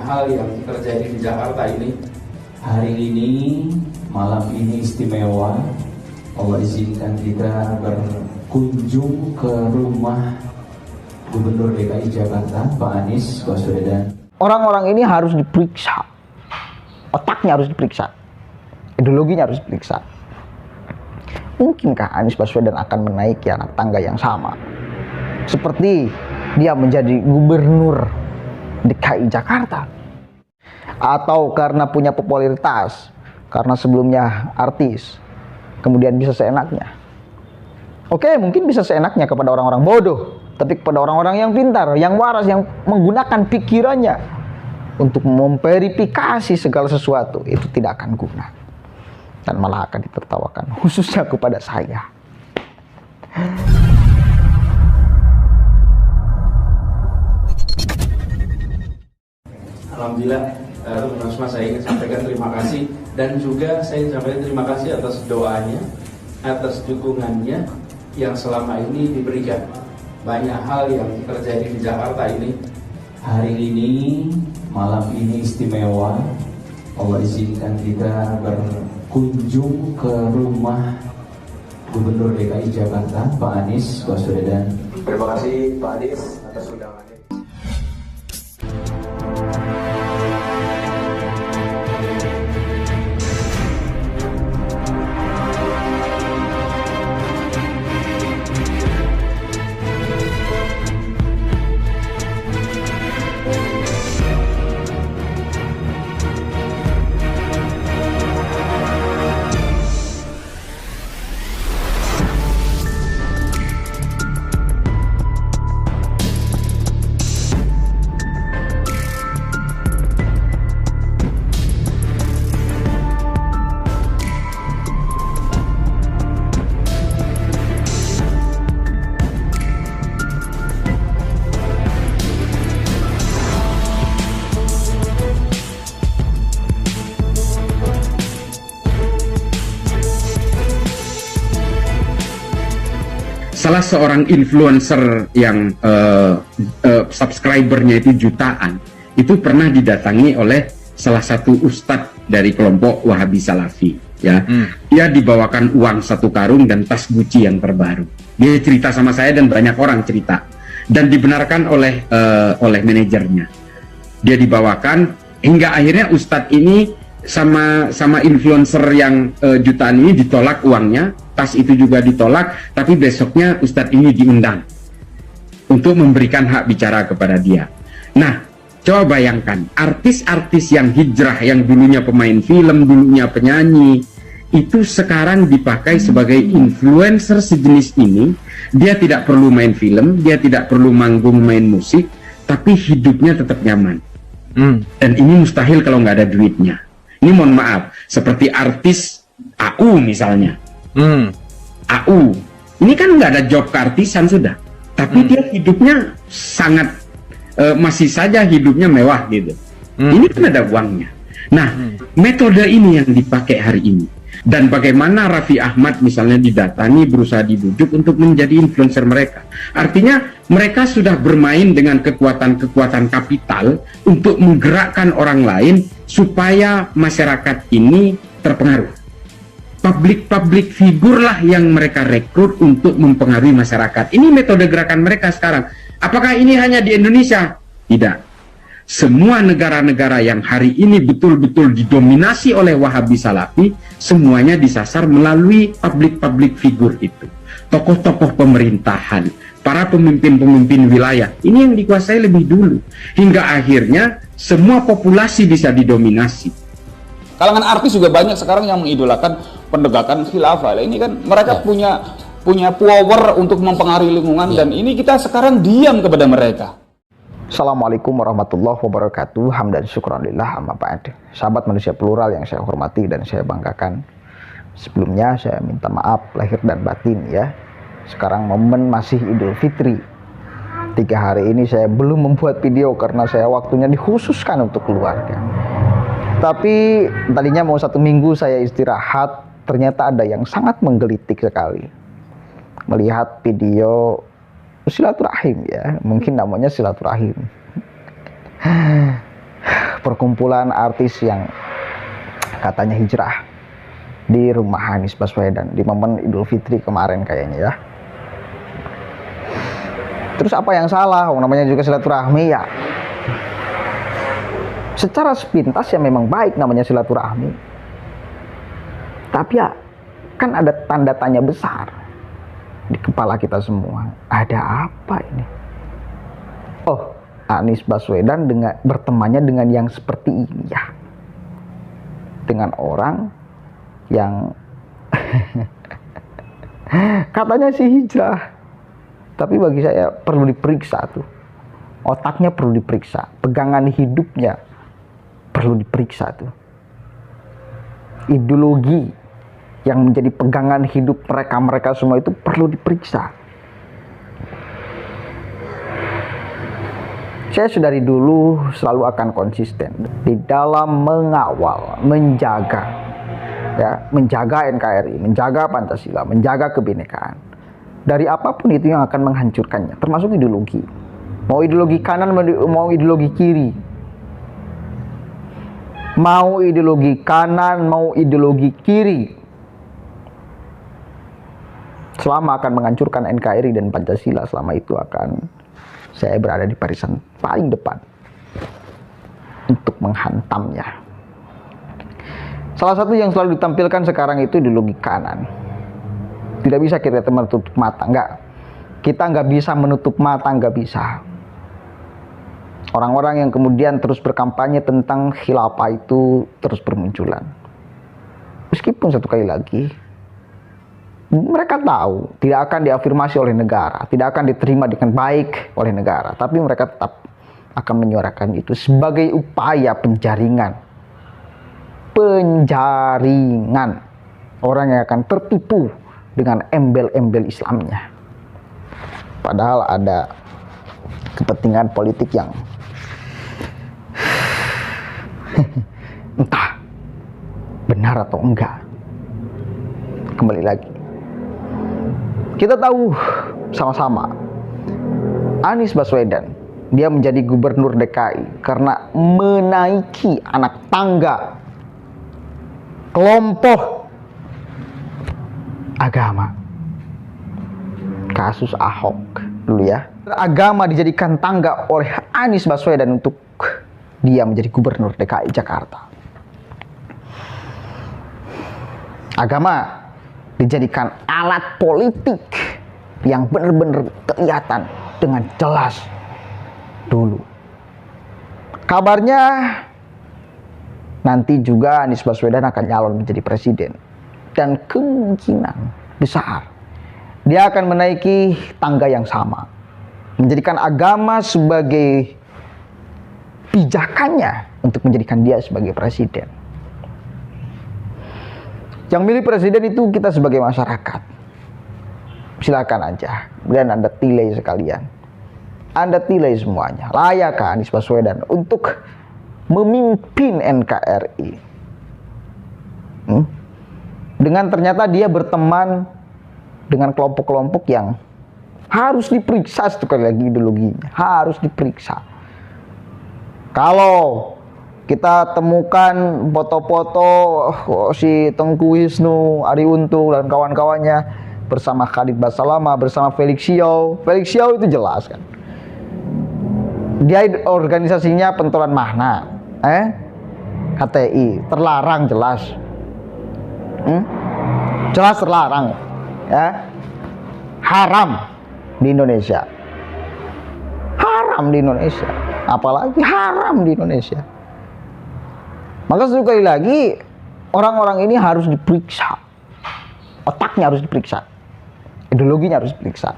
hal yang terjadi di Jakarta ini. Hari ini, malam ini istimewa. Allah izinkan kita berkunjung ke rumah Gubernur DKI Jakarta, Pak Anies Baswedan. Orang-orang ini harus diperiksa. Otaknya harus diperiksa. Ideologinya harus diperiksa. Mungkinkah Anies Baswedan akan menaiki anak tangga yang sama? Seperti dia menjadi gubernur DKI Jakarta. Atau karena punya popularitas, karena sebelumnya artis, kemudian bisa seenaknya. Oke, mungkin bisa seenaknya kepada orang-orang bodoh, tapi kepada orang-orang yang pintar, yang waras, yang menggunakan pikirannya untuk memverifikasi segala sesuatu, itu tidak akan guna dan malah akan ditertawakan, khususnya kepada saya. Alhamdulillah, teman-teman semua, saya ingin sampaikan terima kasih, dan juga saya ingin sampaikan terima kasih atas doanya, atas dukungannya yang selama ini diberikan. Banyak hal yang terjadi di Jakarta ini. Hari ini, malam ini istimewa. Allah izinkan kita berkunjung ke rumah Gubernur DKI Jakarta, Pak Anies Baswedan. Terima kasih Pak Anies atas undangannya. Salah seorang influencer yang subscribernya itu jutaan, itu pernah didatangi oleh salah satu ustadz dari kelompok Wahabi Salafi. Ya, dia dibawakan uang 1 karung dan tas Gucci yang terbaru. Dia cerita sama saya dan banyak orang cerita, dan dibenarkan oleh manajernya. Dia dibawakan hingga akhirnya ustadz ini sama influencer yang jutaan ini ditolak uangnya, tas itu juga ditolak, tapi besoknya ustadz ini diundang untuk memberikan hak bicara kepada dia. Nah, coba bayangkan, artis-artis yang hijrah, yang dulunya pemain film, dulunya penyanyi, itu sekarang dipakai sebagai influencer sejenis ini. Dia tidak perlu main film, dia tidak perlu manggung main musik, tapi hidupnya tetap nyaman. Dan ini mustahil kalau nggak ada duitnya. Ini mohon maaf, seperti artis AU misalnya. AU, ini kan nggak ada job keartisan sudah, tapi dia hidupnya sangat masih saja hidupnya mewah gitu. Ini kan ada uangnya. Nah, metode ini yang dipakai hari ini. Dan bagaimana Raffi Ahmad misalnya didatangi, berusaha dibujuk untuk menjadi influencer mereka. Artinya mereka sudah bermain dengan kekuatan-kekuatan kapital untuk menggerakkan orang lain supaya masyarakat ini terpengaruh. Public figur lah yang mereka rekrut untuk mempengaruhi masyarakat. Ini metode gerakan mereka sekarang. Apakah ini hanya di Indonesia? Tidak. Semua negara-negara yang hari ini betul-betul didominasi oleh Wahabi Salafi, semuanya disasar melalui public figur itu. Tokoh-tokoh pemerintahan, para pemimpin-pemimpin wilayah, ini yang dikuasai lebih dulu. Hingga akhirnya semua populasi bisa didominasi. Kalangan artis juga banyak sekarang yang mengidolakan penegakan khilafah. Ini kan mereka punya power untuk mempengaruhi lingkungan, dan ini kita sekarang diam kepada mereka. Assalamualaikum warahmatullahi wabarakatuh. Hamdan syukranillah amma ba'd. Sahabat manusia plural yang saya hormati dan saya banggakan, sebelumnya saya minta maaf lahir dan batin ya. Sekarang momen masih Idul Fitri. 3 hari ini saya belum membuat video karena saya waktunya dikhususkan untuk keluarga. Tapi tadinya mau 1 minggu saya istirahat, ternyata ada yang sangat menggelitik sekali. Melihat video silaturahim ya, mungkin namanya silaturahim. perkumpulan artis yang katanya hijrah di rumah Anies Baswedan di momen Idul Fitri kemarin kayaknya ya. Terus apa yang salah? Namanya juga silaturahmi ya. Secara sepintas ya memang baik namanya silaturahmi. Tapi ya kan ada tanda tanya besar di kepala kita semua. Ada apa ini? Oh, Anies Baswedan bertemannya dengan yang seperti ini ya. Dengan orang yang katanya sih hijrah. Tapi bagi saya perlu diperiksa tuh. Otaknya perlu diperiksa. Pegangan hidupnya perlu diperiksa tuh. Ideologi yang menjadi pegangan hidup mereka semua itu perlu diperiksa. Saya dari dulu selalu akan konsisten di dalam mengawal, menjaga NKRI, menjaga Pancasila, menjaga kebinekaan. Dari apapun itu yang akan menghancurkannya, termasuk ideologi. Mau ideologi kanan, mau ideologi kiri. Mau ideologi kanan, mau ideologi kiri. Selama akan menghancurkan NKRI dan Pancasila, selama itu akan saya berada di barisan paling depan untuk menghantamnya. Salah satu yang selalu ditampilkan sekarang itu ideologi kanan. Tidak bisa kita menutup mata, enggak. Kita nggak bisa menutup mata, nggak bisa. Orang-orang yang kemudian terus berkampanye tentang khilafah itu terus bermunculan. Meskipun satu kali lagi, mereka tahu tidak akan diafirmasi oleh negara, tidak akan diterima dengan baik oleh negara, tapi mereka tetap akan menyuarakan itu sebagai upaya penjaringan orang yang akan tertipu dengan embel-embel Islamnya. Padahal ada kepentingan politik yang entah benar atau enggak. Kembali lagi, kita tahu sama-sama Anies Baswedan dia menjadi gubernur DKI karena menaiki anak tangga kelompok agama. Kasus Ahok dulu ya. Agama dijadikan tangga oleh Anies Baswedan untuk dia menjadi gubernur DKI Jakarta. Agama dijadikan alat politik yang benar-benar kelihatan dengan jelas dulu. Kabarnya nanti juga Anies Baswedan akan nyalon menjadi presiden. Dan kemungkinan besar dia akan menaiki tangga yang sama, menjadikan agama sebagai pijakannya untuk menjadikan dia sebagai presiden. Yang milih presiden itu kita sebagai masyarakat. Silakan aja, kemudian Anda tilai sekalian. Anda tilai semuanya. Layakkah Anies Baswedan untuk memimpin NKRI? Dengan ternyata dia berteman dengan kelompok-kelompok yang harus diperiksa sekali lagi ideologinya, harus diperiksa. Kalau kita temukan foto-foto si Tengku Wisnu, Ari Untung dan kawan-kawannya bersama Khalid Basalamah, bersama Felix Xiao itu jelas kan. Dia organisasinya pentolan Mahna, HTI, terlarang jelas. Jelas terlarang ya. Haram di Indonesia. Haram di Indonesia. Apalagi haram di Indonesia. Maka sekali lagi orang-orang ini harus diperiksa. Otaknya harus diperiksa. Ideologinya harus diperiksa.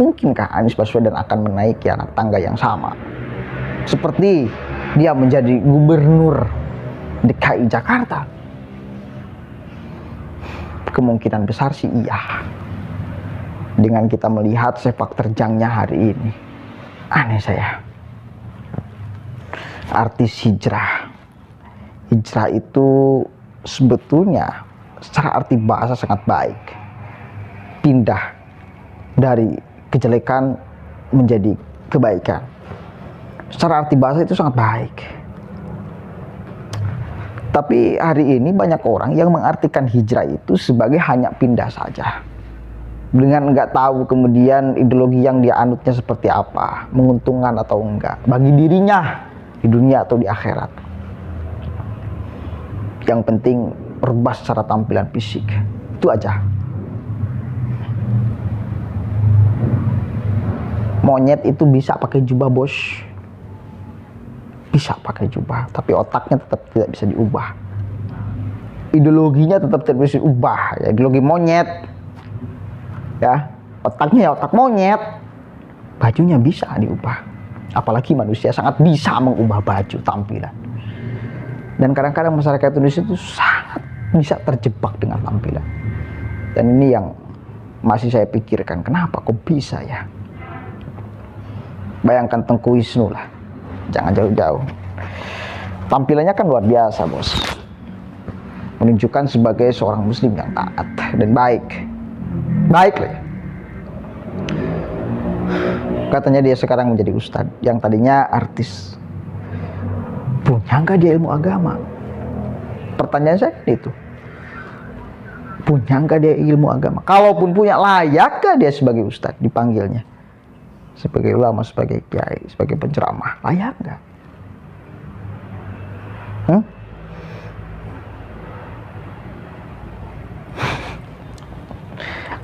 Mungkinkah Anies Baswedan akan menaiki anak tangga yang sama seperti dia menjadi gubernur DKI Jakarta? Kemungkinan besar sih iya. Dengan kita melihat sepak terjangnya hari ini. Aneh saya. Artis hijrah. Hijrah itu sebetulnya secara arti bahasa sangat baik. Pindah dari kejelekan menjadi kebaikan. Secara arti bahasa itu sangat baik. Tapi hari ini banyak orang yang mengartikan hijrah itu sebagai hanya pindah saja. Dengan nggak tahu kemudian ideologi yang dia anutnya seperti apa, menguntungkan atau enggak bagi dirinya di dunia atau di akhirat. Yang penting berubah secara tampilan fisik, itu aja. Monyet itu bisa pakai jubah, bos. Bisa pakai jubah, tapi otaknya tetap tidak bisa diubah. Ideologinya tetap tidak bisa diubah. Ya, ideologi monyet, ya, otaknya ya otak monyet. Bajunya bisa diubah. Apalagi manusia sangat bisa mengubah baju tampilan. Dan kadang-kadang masyarakat Indonesia itu sangat bisa terjebak dengan tampilan. Dan ini yang masih saya pikirkan, kenapa kok bisa ya? Bayangkan Tengku Wisnu lah. Jangan jauh-jauh. Tampilannya kan luar biasa, bos. Menunjukkan sebagai seorang muslim yang taat dan baik. Baik lah. Katanya dia sekarang menjadi ustadz, yang tadinya artis. Punya nggak dia ilmu agama? Pertanyaan saya itu. Punya nggak dia ilmu agama? Kalaupun punya, layak nggak dia sebagai ustadz dipanggilnya? Sebagai ulama, sebagai kiai, sebagai penceramah, layak nggak?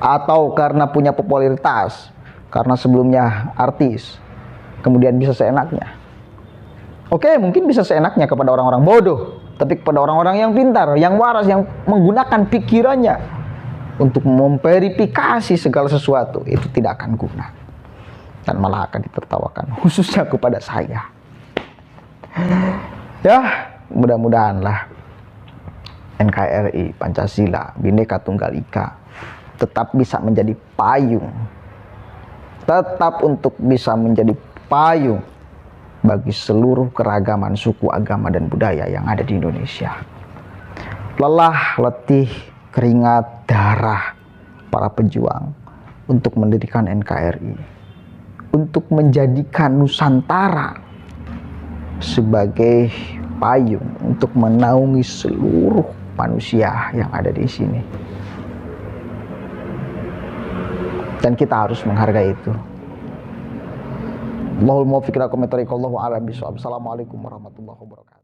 Atau karena punya popularitas, karena sebelumnya artis, kemudian bisa seenaknya? Oke, mungkin bisa seenaknya kepada orang-orang bodoh, tapi kepada orang-orang yang pintar, yang waras, yang menggunakan pikirannya untuk memverifikasi segala sesuatu, itu tidak akan guna. Dan malah akan ditertawakan, khususnya kepada saya. Ya, mudah-mudahanlah NKRI, Pancasila, Bhinneka Tunggal Ika tetap bisa menjadi payung, tetap untuk bisa menjadi payung bagi seluruh keragaman suku, agama, dan budaya yang ada di Indonesia. Lelah, letih, keringat, darah para pejuang untuk mendirikan NKRI, untuk menjadikan Nusantara sebagai payung untuk menaungi seluruh manusia yang ada di sini. Dan kita harus menghargai itu. Allahul muwaffiq ila aqwamit thoriq. Allahu a'lam bishawab. Assalamualaikum warahmatullahi wabarakatuh.